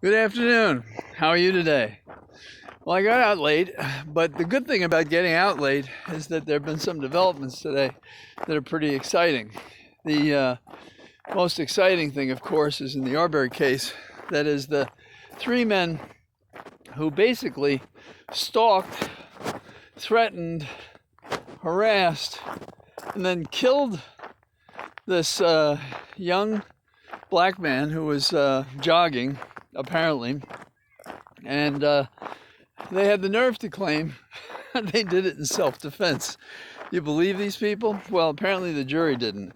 Good afternoon. How are you today? Well, I got out late, but the good thing about getting out late is that there have been some developments today that are pretty exciting. The most exciting thing, of course, is in the Arbery case. That is the three men who basically stalked, threatened, harassed, and then killed this young black man who was jogging, apparently, and they had the nerve to claim they did it in self-defense. You believe these people? Well, apparently the jury didn't.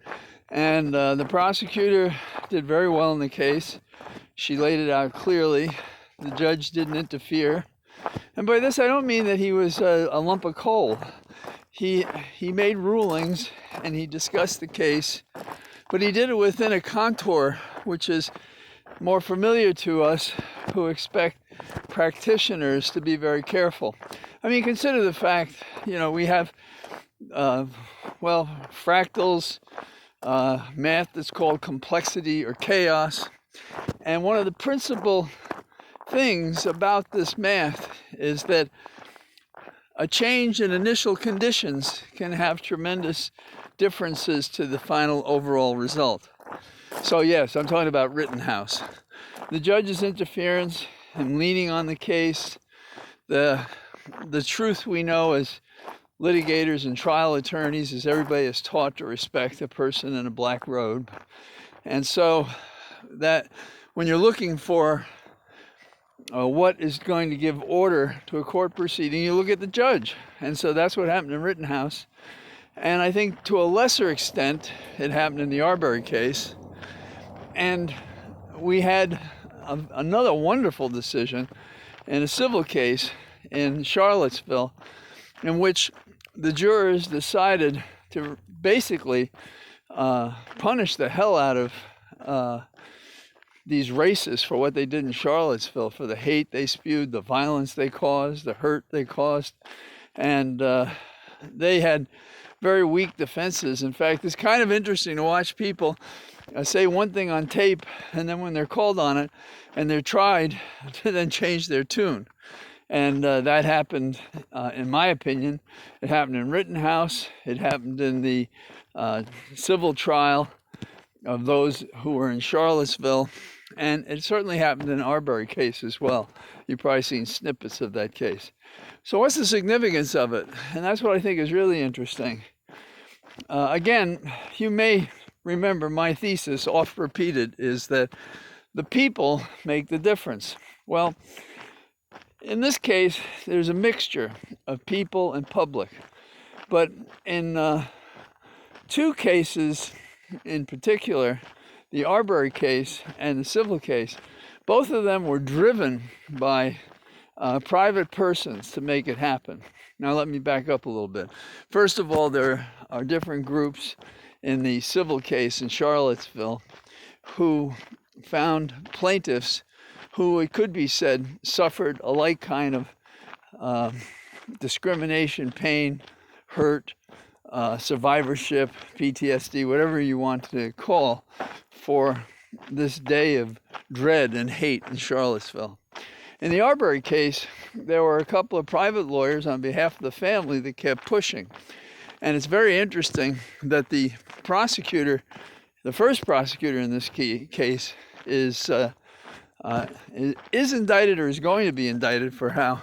And the prosecutor did very well in the case. She laid it out clearly. The judge didn't interfere. And by this, I don't mean that he was a lump of coal. He made rulings and he discussed the case, but he did it within a contour which is more familiar to us who expect practitioners to be very careful. I mean, consider the fact, we have, fractals, math that's called complexity or chaos. And one of the principal things about this math is that a change in initial conditions can have tremendous differences to the final overall result. So yes, I'm talking about Rittenhouse. The judge's interference and leaning on the case, the truth we know as litigators and trial attorneys is everybody is taught to respect a person in a black robe. And so that when you're looking for what is going to give order to a court proceeding, you look at the judge. And so that's what happened in Rittenhouse. And I think to a lesser extent, it happened in the Arbery case. And we had another wonderful decision in a civil case in Charlottesville in which the jurors decided to basically punish the hell out of these racists for what they did in Charlottesville, for the hate they spewed, the violence they caused, the hurt they caused. And they had very weak defenses. In fact, it's kind of interesting to watch people say one thing on tape, and then when they're called on it and they're tried, to then change their tune. And that happened, in my opinion, it happened in Rittenhouse, it happened in the civil trial of those who were in Charlottesville, and it certainly happened in Arbery case as well. You've probably seen snippets of that case. So what's the significance of it? And that's what I think is really interesting. Again, you may remember my thesis, oft repeated, is that the people make the difference. Well, in this case, there's a mixture of people and public. But in two cases in particular, the Arbery case and the civil case, both of them were driven by private persons to make it happen. Now let me back up a little bit. First of all, there are different groups in the civil case in Charlottesville who found plaintiffs who, it could be said, suffered a like kind of discrimination, pain, hurt, survivorship, PTSD, whatever you want to call, for this day of dread and hate in Charlottesville. In the Arbery case, there were a couple of private lawyers on behalf of the family that kept pushing. And it's very interesting that the prosecutor, the first prosecutor in this case, is indicted or is going to be indicted for how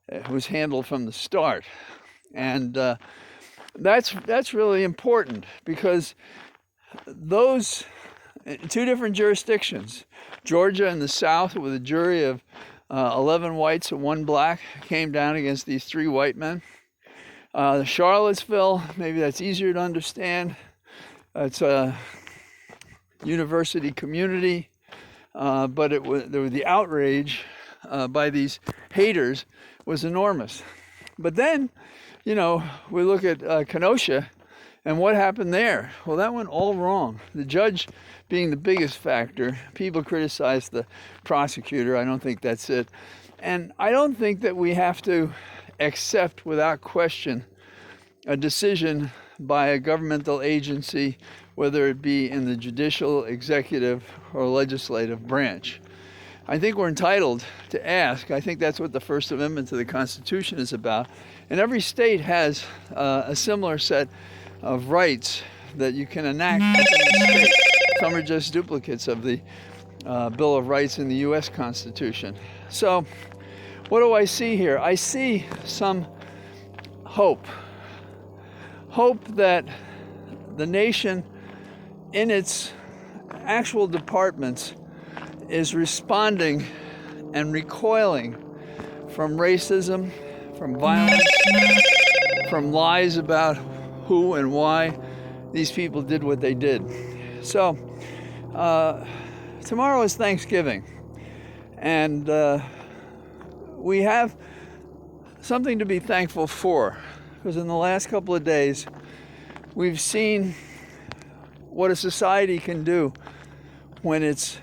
it was handled from the start. And that's really important because those two different jurisdictions, Georgia in the South with a jury of 11 whites and 1 black, came down against these 3 white men. Charlottesville, maybe that's easier to understand. It's a university community, but the outrage by these haters was enormous. But then, we look at Kenosha, and what happened there? Well, that went all wrong. The judge being the biggest factor. People criticize the prosecutor. I don't think that's it. And I don't think that we have to accept without question a decision by a governmental agency, whether it be in the judicial, executive, or legislative branch. I think we're entitled to ask. I think that's what the First Amendment to the Constitution is about. And every state has a similar set of rights that you can enact within the state. Some are just duplicates of the Bill of Rights in the U.S. Constitution. So what do I see here? I see some hope. Hope that the nation in its actual departments is responding and recoiling from racism, from violence, from lies about who and why these people did what they did. So tomorrow is Thanksgiving, and we have something to be thankful for, because in the last couple of days we've seen what a society can do when its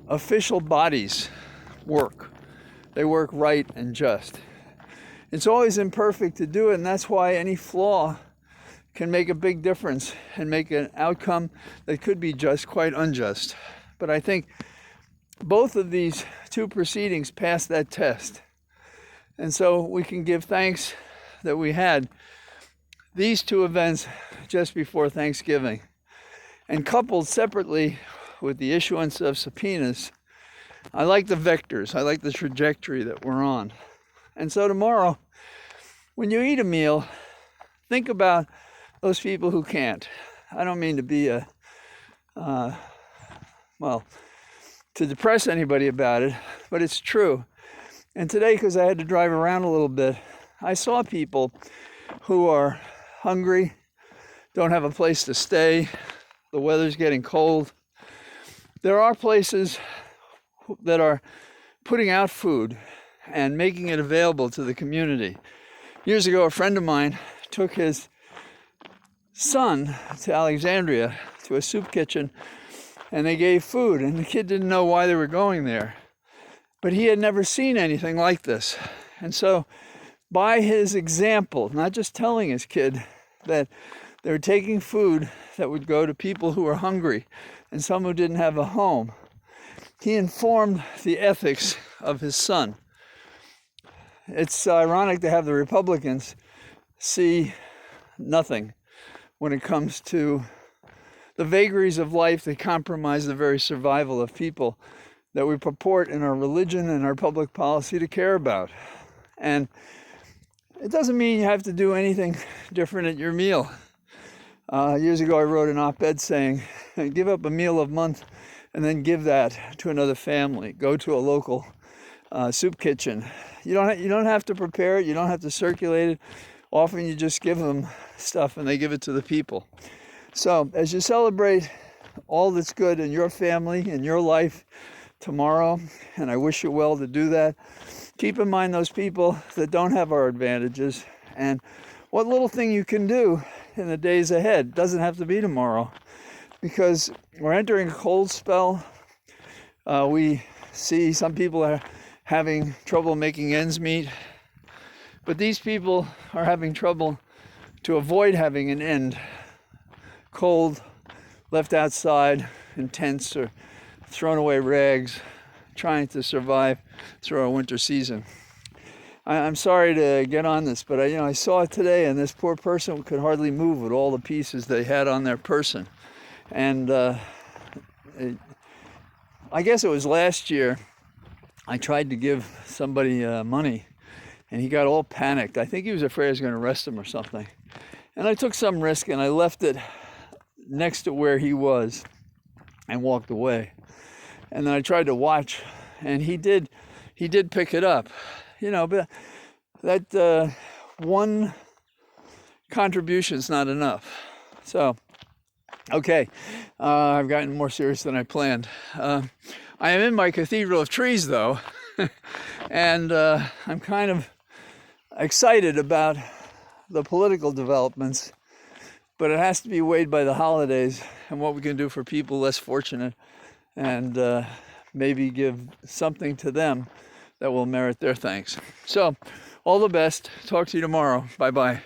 official bodies work. They work right and just. It's always imperfect to do it, and that's why any flaw can make a big difference and make an outcome that could be just quite unjust. But I think both of these two proceedings passed that test. And so we can give thanks that we had these two events just before Thanksgiving. And coupled separately with the issuance of subpoenas, I like the vectors, I like the trajectory that we're on. And so tomorrow, when you eat a meal, think about those people who can't. I don't mean to be to depress anybody about it, but it's true. And today, because I had to drive around a little bit, I saw people who are hungry, don't have a place to stay, the weather's getting cold. There are places that are putting out food and making it available to the community. Years ago, a friend of mine took his son to Alexandria to a soup kitchen, and they gave food, and the kid didn't know why they were going there, but he had never seen anything like this. And so by his example, not just telling his kid that they were taking food that would go to people who were hungry and some who didn't have a home, he informed the ethics of his son. It's ironic to have the Republicans see nothing when it comes to the vagaries of life that compromise the very survival of people that we purport in our religion and our public policy to care about. And it doesn't mean you have to do anything different at your meal. Years ago, I wrote an op-ed saying, give up a meal a month and then give that to another family. Go to a local soup kitchen. You don't have to prepare it. You don't have to circulate it. Often you just give them stuff and they give it to the people. So as you celebrate all that's good in your family, in your life tomorrow, and I wish you well to do that, keep in mind those people that don't have our advantages and what little thing you can do in the days ahead. Doesn't have to be tomorrow, because we're entering a cold spell. We see some people are having trouble making ends meet, but these people are having trouble to avoid having an end. Cold, left outside in tents or thrown away rags, trying to survive through our winter season. I'm sorry to get on this, but I saw it today, and this poor person could hardly move with all the pieces they had on their person. And I guess it was last year, I tried to give somebody money, and he got all panicked. I think he was afraid I was going to arrest him or something. And I took some risk, and I left it next to where he was and walked away. And then I tried to watch, and he did pick it up. But that one contribution is not enough. So, okay, I've gotten more serious than I planned. I am in my cathedral of trees, though, and I'm kind of excited about the political developments, but it has to be weighed by the holidays and what we can do for people less fortunate, and maybe give something to them that will merit their thanks. So, all the best. Talk to you tomorrow. Bye-bye.